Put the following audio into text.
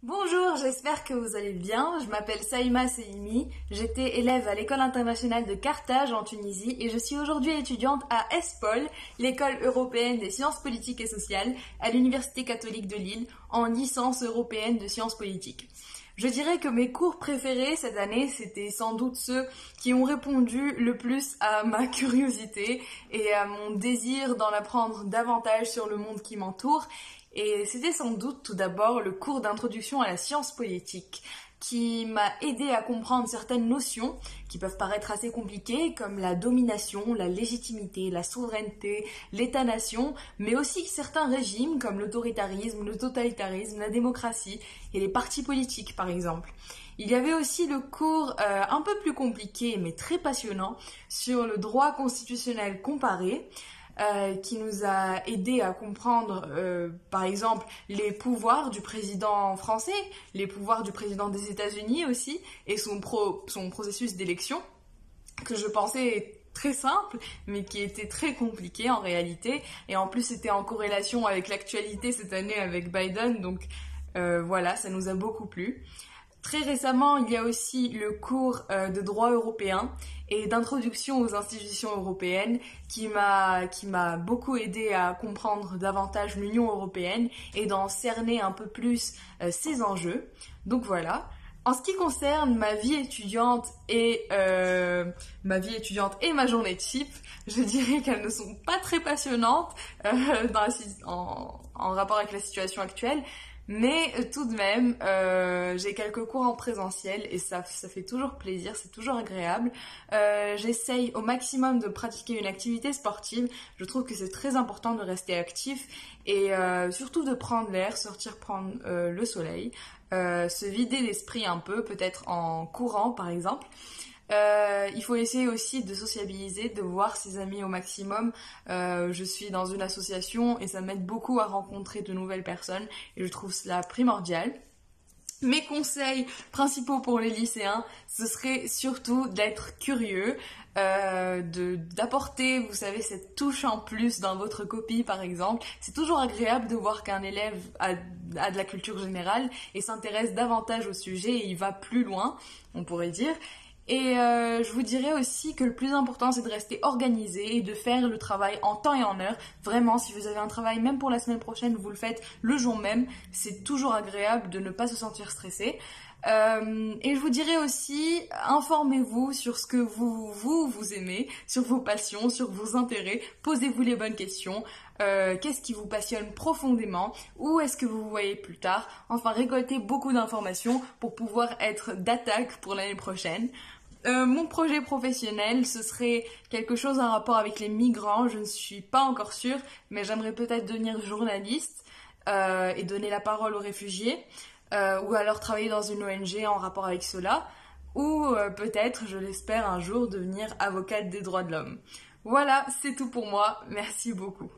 Bonjour, j'espère que vous allez bien. Je m'appelle Saïma Seimi, j'étais élève à l'école internationale de Carthage en Tunisie et je suis aujourd'hui étudiante à ESPOL, l'école européenne des sciences politiques et sociales, à l'Université catholique de Lille, en licence européenne de sciences politiques. Je dirais que mes cours préférés cette année, c'était sans doute ceux qui ont répondu le plus à ma curiosité et à mon désir d'en apprendre davantage sur le monde qui m'entoure. Et c'était sans doute tout d'abord le cours d'introduction à la science politique qui m'a aidé à comprendre certaines notions qui peuvent paraître assez compliquées comme la domination, la légitimité, la souveraineté, l'état-nation, mais aussi certains régimes comme l'autoritarisme, le totalitarisme, la démocratie et les partis politiques par exemple. Il y avait aussi le cours un peu plus compliqué mais très passionnant sur le droit constitutionnel comparé qui nous a aidé à comprendre, par exemple, les pouvoirs du président français, les pouvoirs du président des États-Unis aussi, et son processus d'élection, que je pensais très simple, mais qui était très compliqué en réalité, et en plus c'était en corrélation avec l'actualité cette année avec Biden, donc voilà, ça nous a beaucoup plu. Très récemment, il y a aussi le cours de droit européen et d'introduction aux institutions européennes qui m'a beaucoup aidé à comprendre davantage l'Union européenne et d'en cerner un peu plus ses enjeux. Donc voilà. En ce qui concerne ma vie étudiante et ma journée type, je dirais qu'elles ne sont pas très passionnantes en rapport avec la situation actuelle. Mais tout de même, j'ai quelques cours en présentiel et ça fait toujours plaisir, c'est toujours agréable. J'essaye au maximum de pratiquer une activité sportive. Je trouve que c'est très important de rester actif et surtout de prendre l'air, sortir prendre le soleil, se vider l'esprit un peu, peut-être en courant par exemple. Il faut essayer aussi de sociabiliser, de voir ses amis au maximum. Je suis dans une association et ça m'aide beaucoup à rencontrer de nouvelles personnes et je trouve cela primordial. Mes conseils principaux pour les lycéens, ce serait surtout d'être curieux, d'apporter, vous savez, cette touche en plus dans votre copie par exemple. C'est toujours agréable de voir qu'un élève a de la culture générale et s'intéresse davantage au sujet et il va plus loin, on pourrait dire. Et je vous dirais aussi que le plus important c'est de rester organisé et de faire le travail en temps et en heure. Vraiment, si vous avez un travail même pour la semaine prochaine, vous le faites le jour même. C'est toujours agréable de ne pas se sentir stressé. Et je vous dirais aussi, informez-vous sur ce que vous aimez, sur vos passions, sur vos intérêts. Posez-vous les bonnes questions. Qu'est-ce qui vous passionne profondément? Où est-ce que vous vous voyez plus tard? Enfin, récoltez beaucoup d'informations pour pouvoir être d'attaque pour l'année prochaine. Mon projet professionnel, ce serait quelque chose en rapport avec les migrants. Je ne suis pas encore sûre, mais j'aimerais peut-être devenir journaliste et donner la parole aux réfugiés, ou alors travailler dans une ONG en rapport avec cela, ou peut-être, je l'espère, un jour devenir avocate des droits de l'homme. Voilà, c'est tout pour moi. Merci beaucoup.